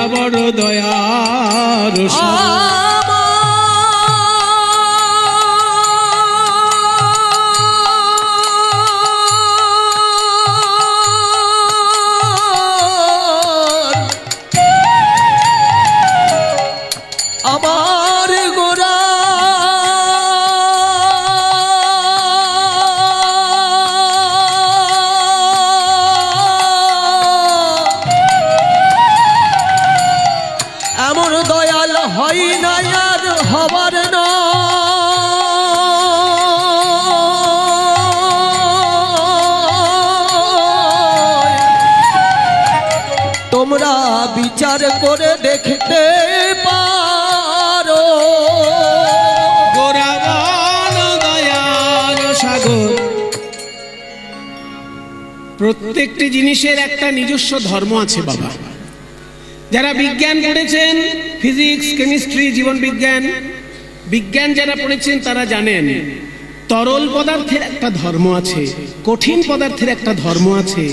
গোরা বড় দয়ার আমার গোরা এমন দয়াল হয় না আর হবার না তোমরা বিচার করে দেখতে পারো গোরা বড় দয়ার সাগর। প্রত্যেকটি জিনিসের একটা নিজস্ব ধর্ম আছে বাবা। যারা বিজ্ঞান পড়েছেন, ফিজিক্স, কেমিস্ট্রি, জীবন বিজ্ঞান, বিজ্ঞান যারা পড়েছেন তারা জানেন তরল পদার্থের একটা ধর্ম আছে, কঠিন পদার্থের একটা ধর্ম আছে,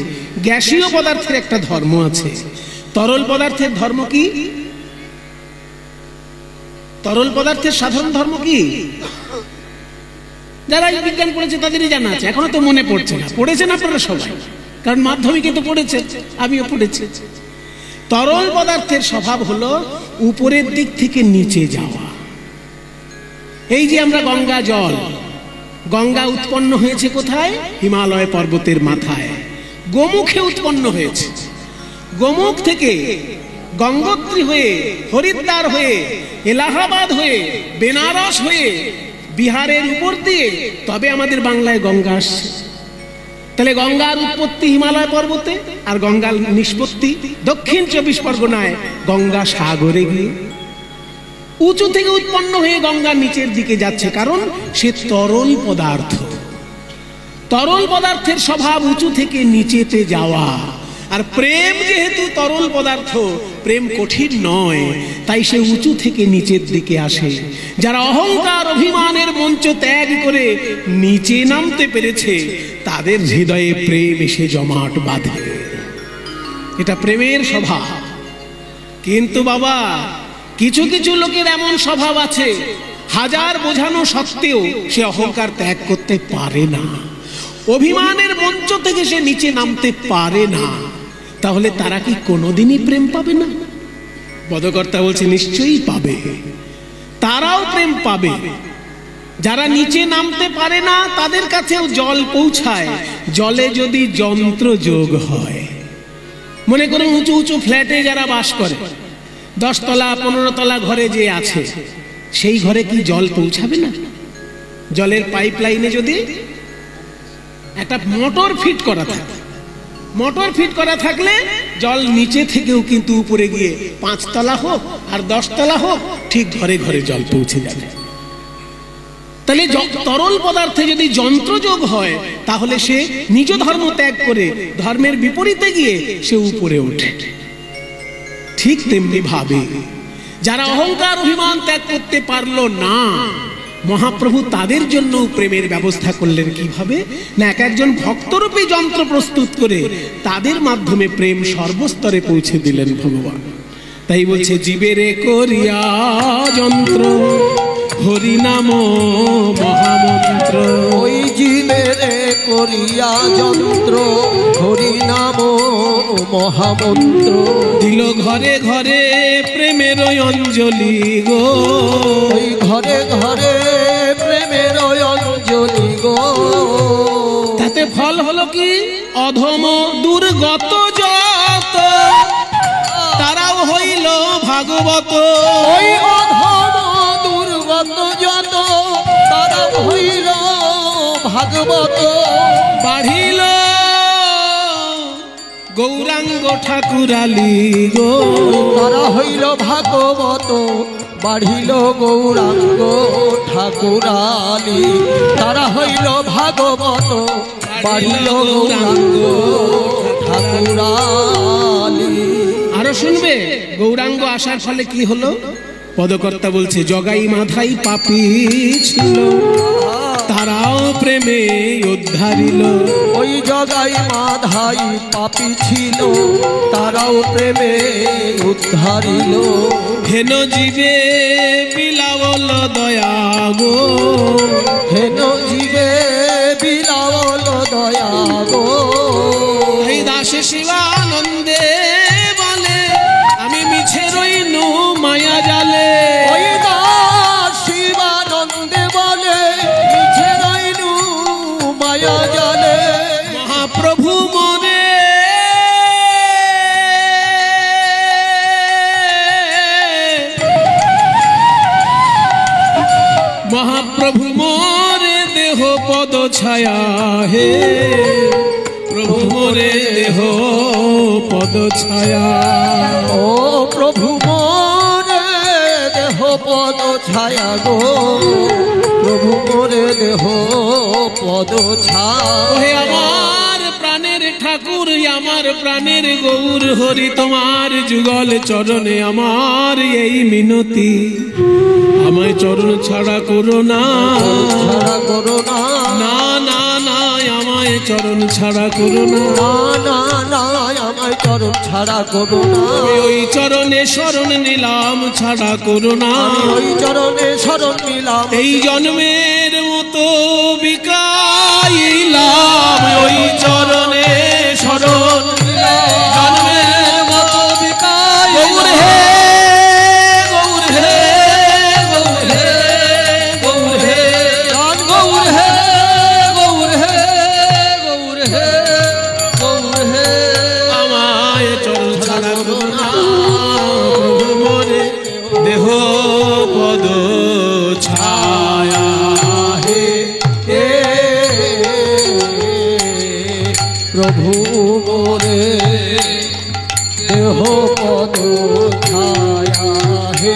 গ্যাসীয় পদার্থের একটা ধর্ম আছে। তরল পদার্থের ধর্ম কি? তরল পদার্থের সাধারণ ধর্ম কি? যারা বিজ্ঞান পড়েছে তাদেরই জানা আছে, এখনো তো মনে পড়ছে না। পড়েছেন আপনারা সবাই, কারণ মাধ্যমিকে তো পড়েছেন, আমিও পড়েছি। তরল পদার্থের স্বভাব হলো উপরের দিক থেকে নিচে যাওয়া। এই যে আমরা গঙ্গা জল, গঙ্গা উৎপন্ন হয়েছে কোথায়? হিমালয় পর্বতের মাথায়, গোমুখে উৎপন্ন হয়েছে। গোমুখ থেকে গঙ্গোত্রী হয়ে, হরিদ্বার হয়ে, এলাহাবাদ হয়ে, বেনারস হয়ে, বিহারের উপর দিয়ে তবে আমাদের বাংলায় গঙ্গা আসছে। তাহলে গঙ্গার উৎপত্তি হিমালয় পর্বতে, আর গঙ্গার নিষ্পত্তি দক্ষিণ 24 পরগনায় গঙ্গা সাগরে গিয়ে। উঁচু থেকে উৎপন্ন হয়ে গঙ্গা নিচের দিকে যাচ্ছে, কারণ সে তরল পদার্থ। তরল পদার্থের স্বভাব উঁচু থেকে নিচেতে যাওয়া। আর প্রেম যেহেতু তরল পদার্থ, প্রেম কঠিন নয়, তাই সে উঁচু থেকে নিচের দিকে আসে। যারা অহংকার অভিমানের মঞ্চ ত্যাগ করে নিচে নামতে পেরেছে, তাদের হৃদয়ে প্রেম এসে জমাট বাঁধে। এটা প্রেমের স্বভাব। কিন্তু বাবা, কিছু কিছু লোকের এমন স্বভাব আছে, হাজার বোঝানো সত্ত্বেও সে অহংকার ত্যাগ করতে পারে না, অভিমানের মঞ্চ থেকে সে নিচে নামতে পারে না। তাহলে তারা কি কোনোদিনই প্রেম পাবে না? বদকর্তা বলছে নিশ্চয়ই পাবে, তারাও প্রেম পাবে। যারা নিচে নামতে পারে না তাদের কাছেও জল পৌঁছায়, জলে যদি যন্ত্র যোগ হয়। মনে করুন উঁচু উঁচু ফ্ল্যাটে যারা বাস করে, 10 তলা 15 তলা ঘরে যে আছে, সেই ঘরে কি জল পৌঁছাবে না? জলের পাইপ লাইনে যদি একটা মোটর ফিট করা থাকে, মোটর ফিট করা থাকলে জল নিচে থেকেও কিন্তু উপরে গিয়ে 5 তলা হোক আর 10 তলা হোক, ঠিক ঘরে ঘরে জল পৌঁছে যাবে। তাহলে তরল পদার্থে যদি যন্ত্রযোগ হয়, তাহলে সে নিজ ধর্ম ত্যাগ করে ধর্মের বিপরীতে গিয়ে সে উপরে ওঠে। ঠিক তেমনি ভাবে যারা অহংকার অভিমান ত্যাগ করতে পারলো না, মহাপ্রভু তাদের জন্য প্রেমের ব্যবস্থা করলেন কিভাবে? না, এক একজন ভক্তরূপী যন্ত্র প্রস্তুত করে তাদের মাধ্যমে প্রেম সর্বস্তরে পৌঁছে দিলেন ভগবান। তাই বলছে জীবেরে করিয়া যন্ত্র হরি নাম মহামন্ত্র। ওই জীবেরে করিয়া যন্ত্র হরি নাম মহামন্ত্র। দিল ঘরে ঘরে প্রেমের অঞ্জলি গো, ওই ঘরে ঘরে প্রেমের অঞ্জলি গো। তাতে ফল হলো কি? অধম দুর্গত যত তারাও হইল ভাগবত। ওই অধম দুর্গত যত তারাও হইল ভাগবত। বাড়িল গৌরাঙ্গ ঠাকুরালি গো, তারা হইল ভাগবত। বাড়িল গৌরাঙ্গ ঠাকুরালি, তারা হইল ভাগবত। বাড়িল গৌরাঙ্গ ঠাকুরালি। আরো শুনবে গৌরাঙ্গ আসার ফলে কি হলো? পদকর্তা বলছে জগাই মাথায় পাপী ছিল, তারাও প্রেমে উদ্ধারিল। ওই জগাই মাধাই পাপী ছিল, তারাও প্রেমে উদ্ধারিল। হেন জীবে বিলাবল দয়া গো, হেন জীবে বিলাবল দয়া গো। এই দাসে শিবানন্দে বলে আমি মিছে রইনু মায়া জালে। ওই দাস শিবানন্দে বলে মিছে রইনু মায়া জালে। মহাপ্রভু মনে মহাপ্রভু মোরে দেহ পদ ছায়া হে, প্রভু মোরে দেহ পদ ছায়া। ও প্রভু মোরে দেহ পদ ছায়া গো, প্রভু মোরে দেহ পদ ছায়া। হে আমার প্রাণের ঠাকুর, আমার প্রাণের গৌর হরি, তোমার যুগল চরণে আমার এই মিনতি। আমায় চরণ ছাড়া করো না, ছাড়া করো না, না না না, আমায় চরণ ছাড়া করো না, না না না, আমায় চরণ ছাড়া করো না। আমি ওই চরণে শরণ নিলাম, ছাড়া করো না। আমি ওই চরণে শরণ নিলাম, এই জন্মের মতো বিকাইলাম, ওই চরণে শরণ নিলাম, জন্মের মতো বিকাই। গৌর হে গৌর হে গৌর হে গৌর হে গান গৌর হে গৌর হে গৌর হে গৌর হে। আমায় চরণ ছাড়া করো না, প্রভু মোরে দেহ পদ ছায়া হে। প্রভু মোরে দেহ পদ ছায়া হে।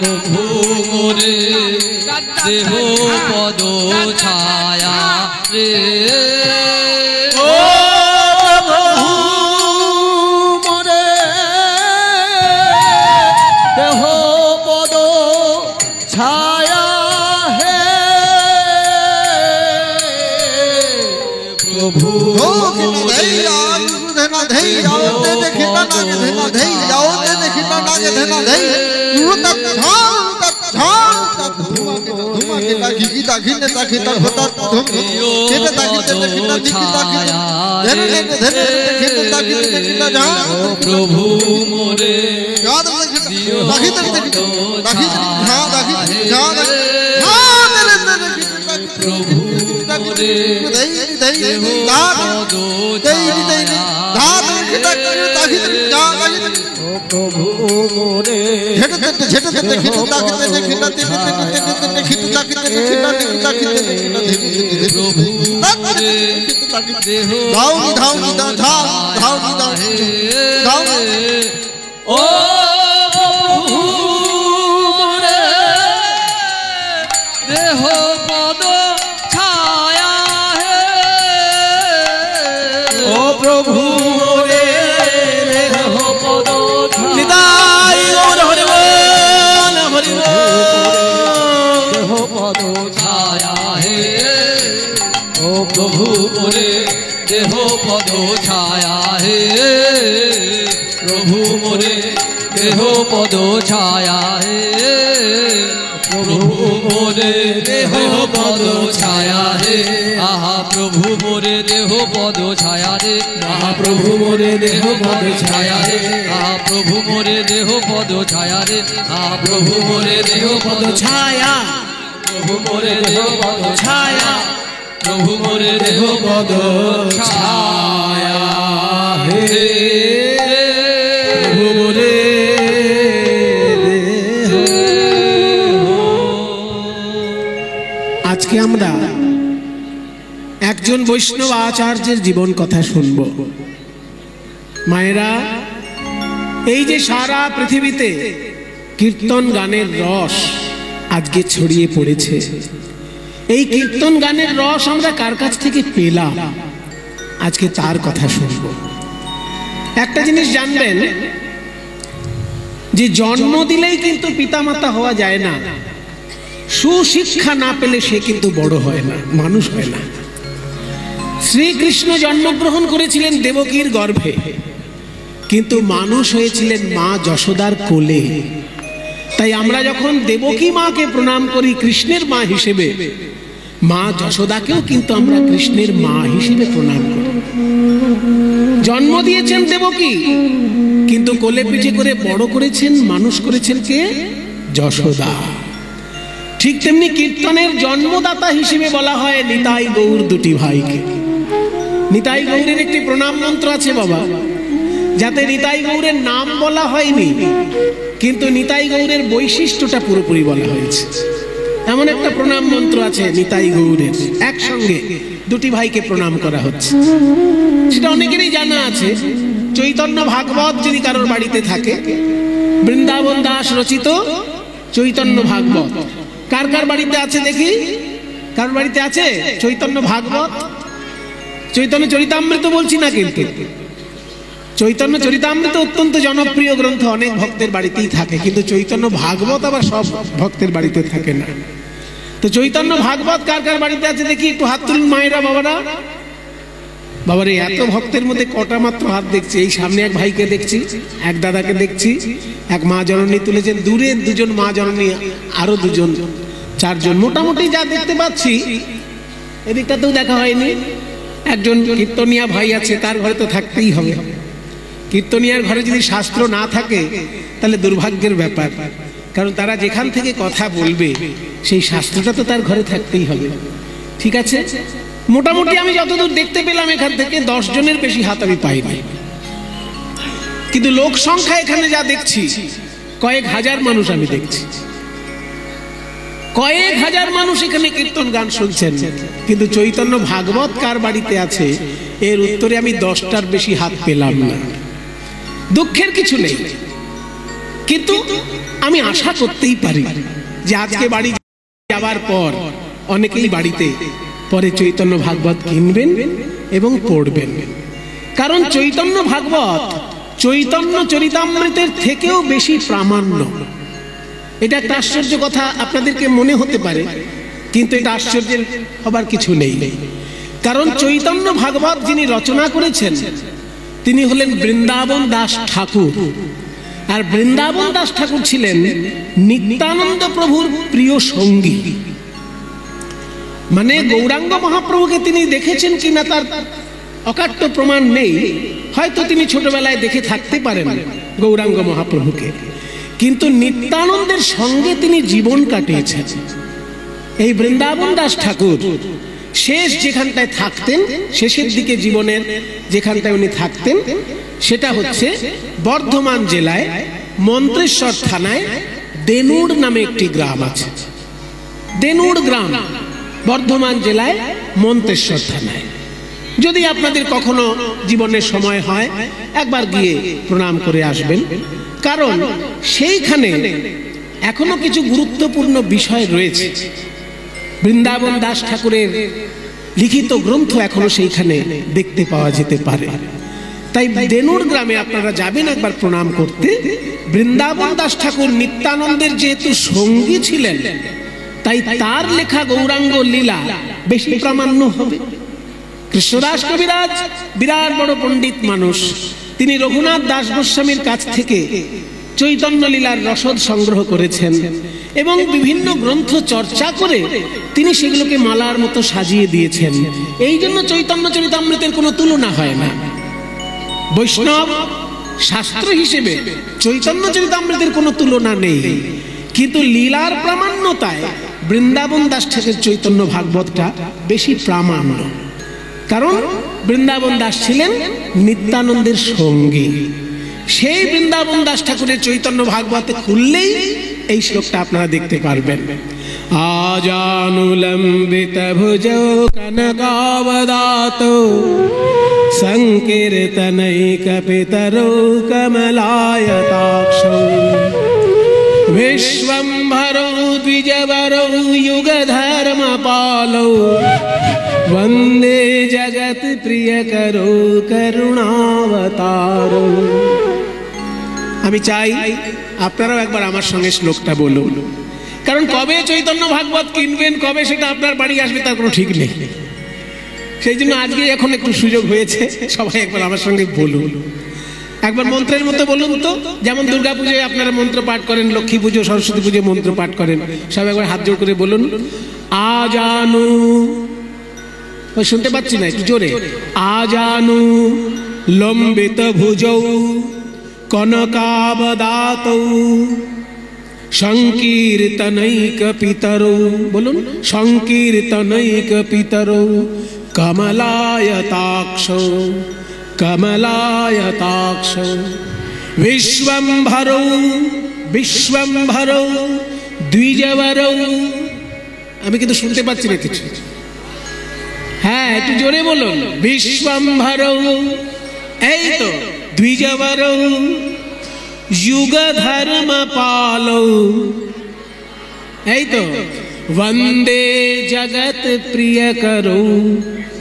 প্রভু মোরে দেহ পদ ছায়া রে। ও প্রভু মোরে দেহ পদ ছায়া হে। প্রভু প্রভু মোরে প্রভু মোরে প্রভু মোরে ও প্রভু মোরে দেহ পদ ছায়া হে। ও প্রভু মোরে দেহ পদ নিতাই গৌর হরি বল, হরি বল। দেহ পদ ছায়া হে। ও প্রভু মোরে দেহ পদ ছায়া হে। প্রভু মোরে দেহ পদ ছায়া হে। প্রভু মোরে দেহ পদ ছায়া হে। আহা প্রভু মোরে দেহ পদ ছায়া রে। মহাপ্রভু মোরে দেহ পদ ছায়া রে। আহা প্রভু মোরে দেহ পদ ছায়া রে। আহা প্রভু মোরে দেহ পদ ছায়া। ছায়া প্রভু মোরে দেহ পদ ছায়া, প্রভু মোরে দেহ পদ ছায়া হে। প্রভু মোরে একজন বৈষ্ণব আচার্যের জীবন কথা শুনব। মায়েরা, এই যে সারা পৃথিবীতে কীর্তন গানের রস আজকে ছড়িয়ে পড়েছে, এই কীর্তন গানের রস আমরা কার কাছ থেকে পেলাম, আজকে তার কথা শুনব। একটা জিনিস জানবেন যে জন্ম দিলেই কিন্তু পিতামাতা হওয়া যায় না। সুশিক্ষা না পেলে সে কিন্তু বড় হয় না, মানুষ হয় না। শ্রীকৃষ্ণ জন্মগ্রহণ করেছিলেন দেবকীর গর্ভে, কিন্তু মানুষ হয়েছিলেন মা যশোদার কোলে। তাই আমরা যখন দেবকী মাকে প্রণাম করি কৃষ্ণের মা হিসেবে, মা যশোদাকেও কিন্তু আমরা কৃষ্ণের মা হিসেবে প্রণাম করি। জন্ম দিয়েছেন দেবকী, কিন্তু কোলে পিঠে করে বড় করেছেন, মানুষ করেছেন কে? যশোদা। ঠিক তেমনি কীর্তনের জন্মদাতা হিসেবে বলা হয় নিতাই গৌর দুটি ভাইকে। নিতাই গৌরের একটি প্রণাম মন্ত্র আছে বাবা, যাতে নিতাই গৌরের নাম বলা হয়নি, কিন্তু নিতাই গৌরের বৈশিষ্ট্যটা পুরোপুরি বলা হয়েছে। এমন একটা প্রণাম মন্ত্র আছে নিতাই গৌরের, একসঙ্গে দুটি ভাইকে প্রণাম করা হচ্ছে। সেটা অনেকেরই জানা আছে। চৈতন্য ভাগবত যদি কারোর বাড়িতে থাকে, বৃন্দাবন দাস রচিত চৈতন্য ভাগবত কার কার বাড়িতে আছে দেখি? কারোর বাড়িতে আছে চৈতন্য ভাগবত? চৈতন্য চরিতামৃত বলছি না, কিন্তু চৈতন্য চরিতামৃত অত্যন্ত জনপ্রিয় গ্রন্থ, অনেক ভক্তের বাড়িতেই থাকে, কিন্তু চৈতন্য ভাগবত আবার সব ভক্তের বাড়িতে থাকে না। তো চৈতন্য ভাগবত কার কার বাড়িতে আছে দেখি? একটু হাত তুলুন মায়েরা, বাবারা। বাবারে, এত ভক্তের মধ্যে কটা মাত্র হাত দেখছি? এই সামনে এক ভাইকে দেখছি, এক দাদাকে দেখছি, এক মা জননী তুলেছেন, দূরে দুজন মা জননী, আরো দুজন, চারজন, মোটামুটি যা দেখতে পাচ্ছি। এদিকটাতেও দেখা হয়নি। একজন কীর্তনিয়া ভাই আছে, তার ঘরে তো থাকতেই হবে। কীর্তনিয়ার ঘরে যদি শাস্ত্র না থাকে তাহলে দুর্ভাগ্যের ব্যাপার, কারণ তারা যেখান থেকে কথা বলবে সেই শাস্ত্রটা তো তার ঘরে থাকতেই হবে। ঠিক আছে, মোটামুটি আমি যতদূর দেখতে পেলাম এখান থেকে 10 জনের বেশি হাত আমি পাইনি, কিন্তু লোক সংখ্যা এখানে যা দেখছি কয়েক হাজার মানুষ আমি দেখছি। কয়েক হাজার মানুষ এখানে কীর্তন গান শুনছেন, কিন্তু চৈতন্য ভাগবত কার বাড়িতে আছে এর উত্তরে আমি 10টার বেশি হাত পেলাম না। দুঃখের কিছু নেই, কিন্তু আমি আশা করতেই পারি যে আজকে বাড়ি যাবার পর অনেকেই বাড়িতে পরে চৈতন্য ভাগবত কিনবেন এবং পড়বেন। কারণ চৈতন্য ভাগবত চৈতন্য চরিতামৃতের থেকেও বেশি প্রামাণ্য। এটা একটা আশ্চর্য কথা আপনাদেরকে মনে হতে পারে, কিন্তু এটা আশ্চর্যের হবার কিছু নেই। কারণ চৈতন্য ভাগবত যিনি রচনা করেছেন তিনি হলেন বৃন্দাবন দাস ঠাকুর। আর বৃন্দাবন দাস ঠাকুর ছিলেন নিত্যানন্দ প্রভুর প্রিয় সঙ্গী। মানে গৌরাঙ্গ মহাপ্রভুকে তিনি দেখেছেন কিনা তার অকাট্য প্রমাণ নেই, হয়তো তিনি ছোটবেলায় দেখে থাকতে পারেন গৌরাঙ্গ মহাপ্রভুকে, কিন্তু নিত্যানন্দের সঙ্গে তিনি জীবন কাটিয়েছেন। এই বৃন্দাবন দাস ঠাকুর শেষ যেখানটায় থাকতেন, শেষের দিকে জীবনের যেখানটায় উনি থাকতেন, সেটা হচ্ছে বর্ধমান জেলায় মন্ত্রেশ্বর থানায় দেনুর নামে একটি গ্রাম আছে। দেনুর গ্রাম বর্ধমান জেলায় মন্ত্রেশ্বর থানায়। যদি আপনাদের কখনো জীবনের সময় হয় একবার গিয়ে প্রণাম করে আসবেন, কারণ সেইখানে এখনো কিছু গুরুত্বপূর্ণ বিষয় রয়েছে। বৃন্দাবন দাস ঠাকুরের লিখিত গ্রন্থ এখনো সেইখানে দেখতে পাওয়া যেতে পারে। তাই দেনুর গ্রামে আপনারা যাবেন একবার প্রণাম করতে। বৃন্দাবন দাস ঠাকুর নিত্যানন্দের যেহেতু সঙ্গী ছিলেন, তাই তার লেখা গৌরাঙ্গ লীলা বেশি প্রামাণ্য হবে। কৃষ্ণদাস কবিরাজ বিরাট বড় পণ্ডিত মানুষ, তিনি রঘুনাথ দাস গোস্বামীর কাছ থেকে চৈতন্য লীলার রসদ সংগ্রহ করেছেন এবং বিভিন্ন গ্রন্থ চর্চা করে তিনি সেগুলোকে মালার মতো সাজিয়ে দিয়েছেন। এই জন্য চৈতন্য চরিতামৃতের কোনো তুলনা হয় না। বৈষ্ণব শাস্ত্র হিসেবে চৈতন্য চরিতামৃতের কোনো তুলনা নেই, কিন্তু লীলার প্রামাণ্যতায় বৃন্দাবন দাস ঠাকুরের চৈতন্য ভাগবতটা বেশি প্রামাণ্য। কারণ বৃন্দাবন দাস ছিলেন নিত্যানন্দের সঙ্গী। সেই বৃন্দাবন দাস ঠাকুরের চৈতন্য ভাগবতে খুললেই এই শ্লোকটা আপনারা দেখতে পারবেন। आजानुलंबित भुजौ कनकावदातो संकीर्तनैकपितरो कमलायताक्षौ विश्वम्भरो द्विजवरो युगधर्मपालौ वन्दे जगत्प्रियकरो करुणावतारो। আমি চাই আপনারাও একবার আমার সঙ্গে শ্লোকটা বলুন, কারণ কবে চৈতন্য ভাগবত কিনবেন, কবে সেটা আপনার বাড়ি আসবে তার কোনো ঠিক নেই। সেই জন্য আজকে এখন একটু সুযোগ হয়েছে, সবাই একবার আমার সঙ্গে বলুন। একবার মন্ত্রের মতো বলুন তো, যেমন দুর্গা পুজোয় আপনারা মন্ত্র পাঠ করেন, লক্ষ্মী পুজো সরস্বতী পুজো মন্ত্র পাঠ করেন, সব একবার হাত জোড় করে বলুন আজানু। ওই শুনতে পাচ্ছি না, একটু জোরে। আজানু লম্বিত ভুজৌ কনকাবদাতৌ সংকীর্তনৈক পিতরৌ, বলুন সংকীর্তনৈক পিতরৌ কমলায়তাক্ষৌ কমলায়তাক্ষৌ বিশ্বম্ভরৌ বিশ্বম্ভরৌ দ্বিজবরৌ। আমি কিন্তু শুনতে পাচ্ছি না কিছু, হ্যাঁ একটু জোরে বলুন। বিশ্বম্ভরৌ, এই তো দ্বিজবরৌ যুগধর্মপালৌ, এই তো वंदे जगत प्रिय करो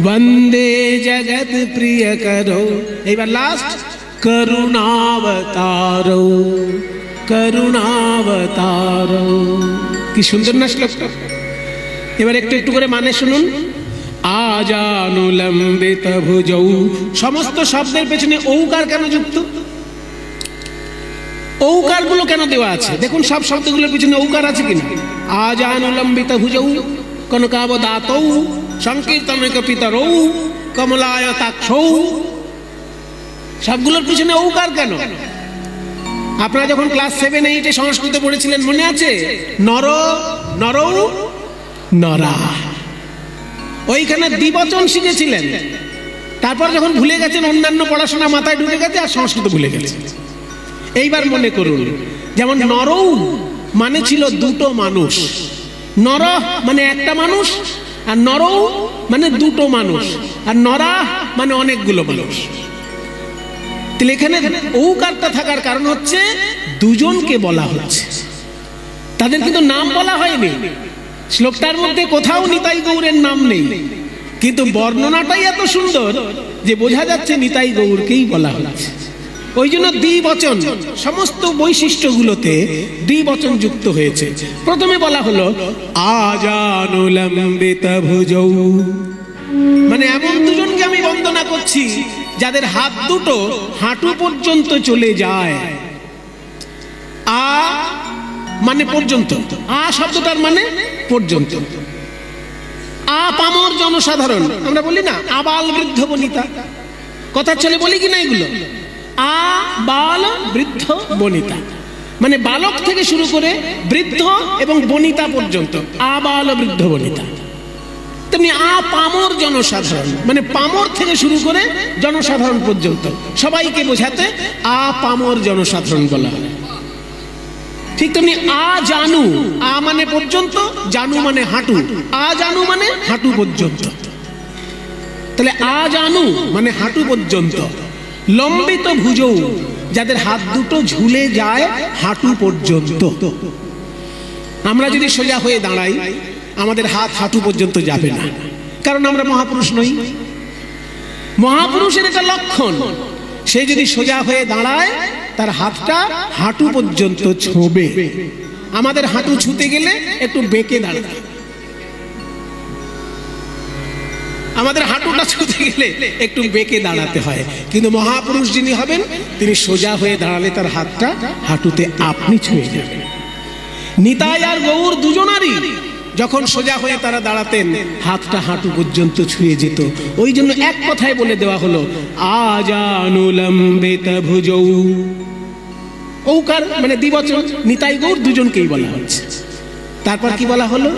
वंदे जगत प्रिय करो। एबार लास्ट करुणावतारो करुणावतारो। কি সুন্দর না শ্লোকটা। এবার একটু একটু করে মানে শুনুন। আজানুলম্বিত ভুজৌ, সমস্ত শব্দের পেছনে ঔকার কেন যুক্ত? ঔকার গুলো কেন দেওয়া আছে দেখুন, সব শব্দগুলোর পিছনে ঔকার আছে কিনা। আজানুলম্বিত ভুজৌ কনকাবদাতৌ সংকীর্তনৈক পিতরৌ কমলায়তাক্ষৌ, সবগুলোর পিছনে ঔকার কেন? আপনারা যখন ক্লাস 7-8 সংস্কৃত পড়েছিলেন মনে আছে? নর নরৌ নরা, ওইখানে দ্বিবচন শিখেছিলেন। তারপর যখন ভুলে গেছেন, অন্যান্য পড়াশোনা মাথায় ঢুকে গেছে, আর সংস্কৃত ভুলে গেছে। এইবার মনে করুন, যেমন নরৌ মানে ছিল দুটো মানুষ, নর মানে একটা মানুষ, আর নরৌ মানে দুটো মানুষ, আর নরা মানে অনেকগুলো মানুষ। তাহলে এখানে ঔকারটা থাকার কারণ হচ্ছে দুজনকে বলা হচ্ছে, তাদের কিন্তু নাম বলা হয়নি। শ্লোকটার মধ্যে কোথাও নিতাই গৌরের নাম নেই, কিন্তু বর্ণনাটাই এত সুন্দর যে বোঝা যাচ্ছে নিতাই গৌরকেই বলা হচ্ছে। ওই জন্য দ্বিবচন, সমস্ত বৈশিষ্ট্যগুলোতে দ্বিবচন যুক্ত হয়েছে। প্রথমে বলা হলো আজানুলম্বিত ভুজৌ, মানে এমন দুজনকে আমি বন্দনা করছি যাদের হাত দুটো হাঁটু পর্যন্ত চলে যায়। আ মানে পর্যন্ত, আ শব্দটার মানে পর্যন্ত। আপামর জনসাধারণ আমরা বলি না, আবাল বৃদ্ধ বনিতা, কথা চলে বলি কিনা এগুলো। আবাল বৃদ্ধ বনিতা মানে বালক থেকে শুরু করে বৃদ্ধ এবং বনিতা পর্যন্ত, আবাল বৃদ্ধ বনিতা। তেমনি আপামর জনসাধারণ মানে পামর থেকে শুরু করে জনসাধারণ পর্যন্ত, সবাইকে বোঝাতে আপামর জনসাধারণ বলা হয়। ঠিক তেমনি আ জানু, আ মানে পর্যন্ত, জানু মানে হাঁটু, আ জানু মানে হাঁটু পর্যন্ত। তাহলে আ জানু মানে হাঁটু পর্যন্ত। লম্বিত ভুজৌ, যাদের হাত দুটো ঝুলে যায় হাঁটু পর্যন্ত। আমরা যদি সোজা হয়ে দাঁড়াই, আমাদের হাত হাঁটু পর্যন্ত যাবে না, কারণ আমরা মহাপুরুষ নই। মহাপুরুষের এটা লক্ষণ, সে যদি সোজা হয়ে দাঁড়ায় তার হাতটা হাঁটু পর্যন্ত ছোঁবে। আমাদের হাঁটু ছুঁতে গেলে একটু বেঁকে দাঁড়ায়, আমাদের হাঁটুটা ছুঁতে গেলে একটু বেঁকে দাঁড়াতে হয়। কিন্তু মহাপুরুষ যিনি হবেন, তিনি সোজা হয়ে দাঁড়ালে তার হাতটা হাঁটুতে আপনি ছুঁয়ে যাবে। নিতাই আর গৌর দুজনারই যখন সোজা হয়ে তারা দাঁড়াতেন, হাতটা হাঁটু পর্যন্ত ছুঁয়ে যেত। ওই জন্য এক কথায় বলে দেওয়া হলো আজানুলম্বিত ভুজৌ। ঔকার মানে দ্বিবচন, নিতাই গৌর দুজনকেই বলা হচ্ছে। তারপর কি বলা হলো?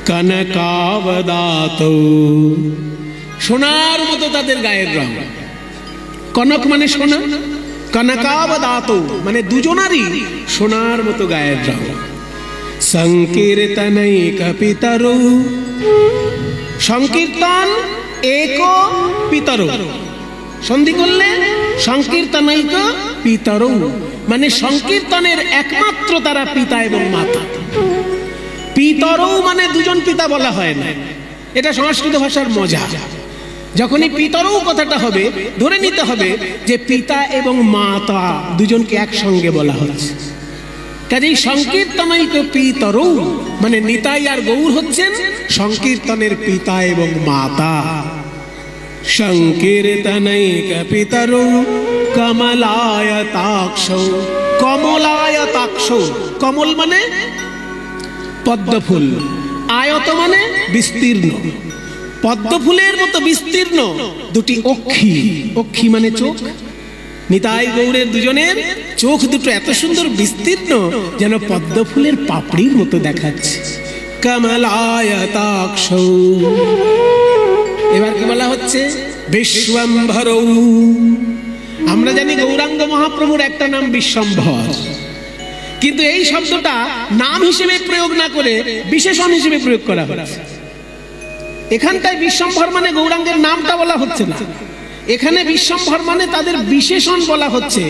কনকাবদাতৌ, সোনার মতো তাদের গায়ের রং। কনক মানে সোনা, কনকাবদাতৌ মানে দুজনারই সোনার মতো গায়ের রং। সংকীর্তনৈক পিতরৌ, সংকীর্তন এক পিতরৌ, সন্ধি করলে সংকীর্তনৈক পিতরৌ, মানে সংকীর্তনের একমাত্র তারা পিতা এবং মাতা। পিতরৌ মানে দুজন পিতা বলা হয় না, এটা সংস্কৃত ভাষার মজা। যখনই পিতরৌ কথাটা হবে ধরে নিতে হবে যে পিতা এবং মাতা দুজনকে একসঙ্গে বলা হচ্ছে। কাজেই সংকীর্তনৈক পিতরৌ মানে নিতাই আর গৌর হচ্ছেন সংকীর্তনের পিতা এবং মাতা। সংকীর্তনৈক পিতরৌ কমলায়তাক্ষৌ, কমলায়তাক্ষৌ, কমল মানে পদ্মফুল, আয়ত মানে বিস্তীর্ণ, পদ্মফুলের মতো বিস্তীর্ণ দুটি অক্ষি, অক্ষি মানে চোখ। নিতাই গৌরের দুজনের চোখ দুটো এত সুন্দর বিস্তীর্ণ যেন পদ্মফুলের পাপড়ির মতো দেখাচ্ছে। কমলায়তাক্ষৌ, এবার কি বলা হচ্ছে? বিশ্বম্ভরৌ। আমরা জানি গৌরাঙ্গ মহাপ্রভুর একটা নাম বিশ্বম্ভর, কিন্তু এই শব্দটা নাম হিসেবে প্রয়োগ না করে বিশেষণ হিসেবে প্রয়োগ করা হচ্ছে। এখানটায় বিশ্বম্ভর মানে গৌরাঙ্গের নামটা বলা হচ্ছে না, এখানে বিশ্বম্ভর মানে তাদের বিশেষণ বলা হচ্ছে।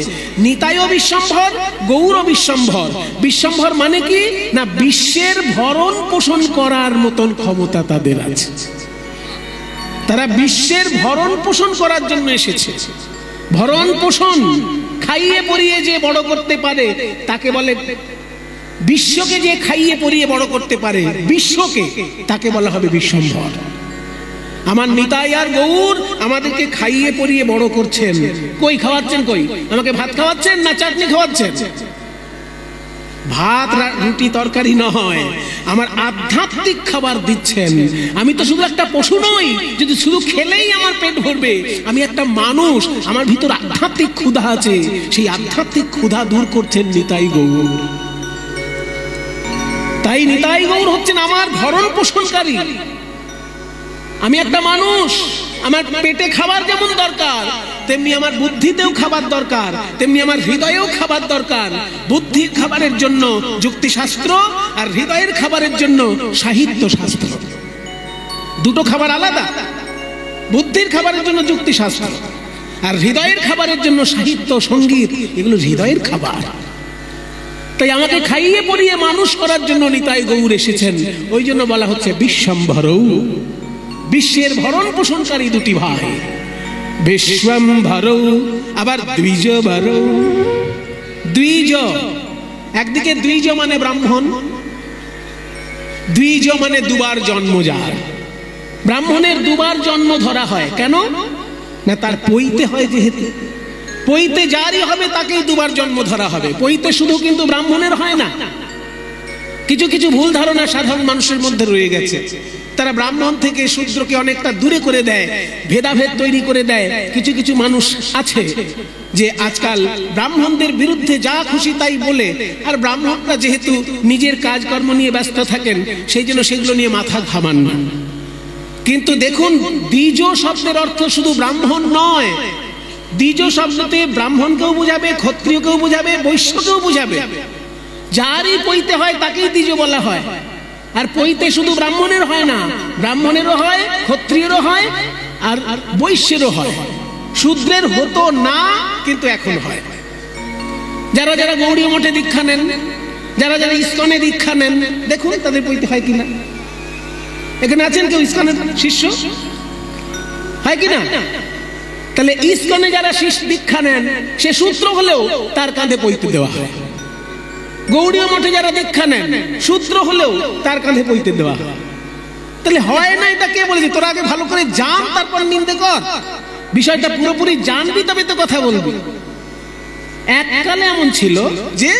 নিতাই বিশ্বম্ভর, গৌর বিশ্বম্ভর। বিশ্বম্ভর মানে কি না, বিশ্বের ভরণ পোষণ করার মতন ক্ষমতা তাদের আছে, তারা বিশ্বের ভরণ পোষণ করার জন্য এসেছে। ভরণ পোষণ, খাইয়ে পরিয়ে যে বড় করতে পারে তাকে বলে, বিশ্বকে যে খাইয়ে পরিয়ে বড় করতে পারে বিশ্বকে, তাকে বলা হবে বিশ্বম্ভর। আমার নিতাই আর গৌর আমাদেরকে খাইয়ে পরিয়ে বড় করছেন। কই খাওয়াচ্ছেন? কই আমাকে ভাত খাওয়াচ্ছেন না চাটনি খাওয়াচ্ছেন? ভাত রুটি তরকারি নয়, আমার আধ্যাত্মিক খাবার দিচ্ছেন। আমি তো শুধু একটা পশু নই, যদি শুধু খেলেই আমার পেট ভরবে। আমি একটা মানুষ, আমার ভিতর আধ্যাত্মিক ক্ষুধা আছে, সেই আধ্যাত্মিক ক্ষুধা দূর করছেন নিতাই গৌর। তাই নিতাই গৌর হচ্ছেন আমার ভরণ পোষণকারী। আমি একটা মানুষ, আমার পেটে খাবার যেমন দরকার তেমনি আমার বুদ্ধিতেও খাবার দরকার, তেমনি আমার হৃদয়েও খাবার দরকার। বুদ্ধির খাবারের জন্য যুক্তিশাস্ত্র, আর হৃদয়ের খাবারের জন্য সাহিত্য শাস্ত্র। দুটো খাবার আলাদা। বুদ্ধির খাবারের জন্য যুক্তিশাস্ত্র, আর হৃদয়ের খাবারের জন্য সাহিত্য সঙ্গীত, এগুলো হৃদয়ের খাবার। তাই আমাকে খাইয়ে পরিয়ে মানুষ করার জন্য নিতাই গৌর এসেছেন। ওই জন্য বলা হচ্ছে বিশ্বম্ভরৌ, বিশ্বের ভরণ পোষণকারী দুটি ভাই। বিশ্বম্ভরৌ, আবার দ্বিজবরৌ। দ্বিজ, একদিকে দ্বিজ মানে ব্রাহ্মণ, দ্বিজ মানে দুবার জন্ম যার। ব্রাহ্মণের দুবার জন্ম ধরা হয় কেন না, তার পৈতে হয় যেহেতু। পৈতে যারই হবে তাকেই দুবার জন্ম ধরা হবে। পৈতে শুধু কিন্তু ব্রাহ্মণের হয় না। কিছু কিছু ভুল ধারণা সাধারণ মানুষের মধ্যে রয়ে গেছে। তারা ব্রাহ্মণ থেকে শূদ্রকে অনেকটা দূরে করে দেয়, ভেদাভেদ তৈরি করে দেয়। কিছু কিছু মানুষ আছে যে আজকাল ব্রাহ্মণদের বিরুদ্ধে যা খুশি তাই বলে, আর ব্রাহ্মণরা যেহেতু নিজের কাজকর্ম নিয়ে ব্যস্ত থাকেন সেই জন্য সেগুলো নিয়ে মাথা ঘামান না। কিন্তু দেখুন, দ্বিজ শব্দের অর্থ শুধু ব্রাহ্মণ নয়। দ্বিজ শব্দতে ব্রাহ্মণকেও বোঝাবে, ক্ষত্রিয়কেও বোঝাবে, বৈশ্যকেও বোঝাবে। যারই পৈতে হয় তাকেই দ্বিজ বলা হয়। আর পৈতে শুধু ব্রাহ্মণের হয় না, ব্রাহ্মণেরও হয়, ক্ষত্রিয়েরও হয়, আর বৈশ্যেরও হয়। শূদ্রের হতো না, কিন্তু এখন হয়। যারা যারা গৌড়ীয় মঠে দীক্ষা নেন, যারা যারা ইস্কনে দীক্ষা নেন, দেখুন তাদের পৈতে হয় কিনা। এখানে আছেন কেউ ইস্কনের শিষ্য? হয় কিনা? তাহলে ইস্কনে যারা শিষ্য দীক্ষা নেন, সে শূদ্র হলেও তার কাঁধে পৈতে দেওয়া হয়। গৌড়ীয় মঠে যারা দীক্ষা নেন, শূদ্র হলেও তার কাঁধে পৈতে দেওয়া হয়। তাহলে হয় না, এটা কে বলেছে? তোরা আগে ভালো করে জান, তারপর নিন্দে কর। বিষয়টা পুরোপুরি জানবি তবে তো কথা বলবি। এককালে এমন ছিল যে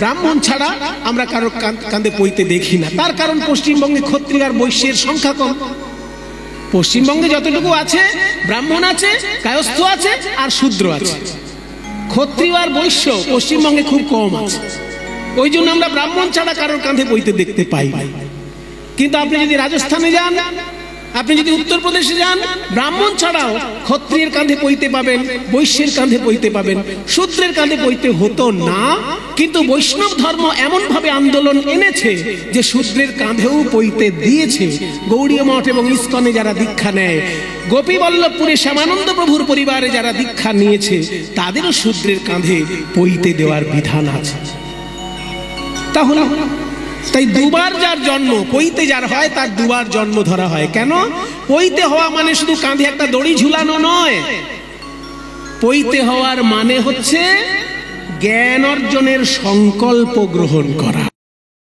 ব্রাহ্মণ ছাড়া আমরা কারো কাঁধে পৈতে দেখি না। তার কারণ পশ্চিমবঙ্গে ক্ষত্রিয় আর বৈশ্যের সংখ্যা কম। পশ্চিমবঙ্গে যতটুকু আছে, ব্রাহ্মণ আছে, কায়স্থ আছে, আর শূদ্র আছে। ক্ষত্রিয় আর বৈশ্য পশ্চিমবঙ্গে খুব কম আছে। ওই জন্য আমরা ব্রাহ্মণ ছাড়া কারোর কাঁধে পৈতে দেখতে পাই। কিন্তু আপনি যদি রাজস্থানে যান, আপনি যদি উত্তরপ্রদেশে যান, ব্রাহ্মণ ছাড়াও ক্ষত্রিয়ের কাঁধে পইতে পাবেন, বৈশ্যের কাঁধে পইতে পাবেন, শূদ্রের কাঁধে পইতে হতো না। কিন্তু বৈষ্ণব ধর্ম এমন ভাবে আন্দোলন এনেছে যে শূদ্রের কাঁধেও পইতে দিয়েছে। গৌড়ীয় মঠ এবং ইস্কনে যারা দীক্ষা নেয়, গোপীবল্লভপুরে শ্যামানন্দ প্রভুর পরিবারে যারা দীক্ষা নিয়েছে, তাদেরও শূদ্রের কাঁধে পইতে দেওয়ার বিধান আছে। তাহলে তাই দুবার যার জন্ম, পইতে যার হয় তার দুবার জন্ম ধরা হয়। কেন? পইতে হওয়া মানে শুধু কাঁধে একটা দড়ি ঝুলানো নয়। পইতে হওয়ার মানে হচ্ছে জ্ঞান অর্জনের সংকল্প গ্রহণ করা।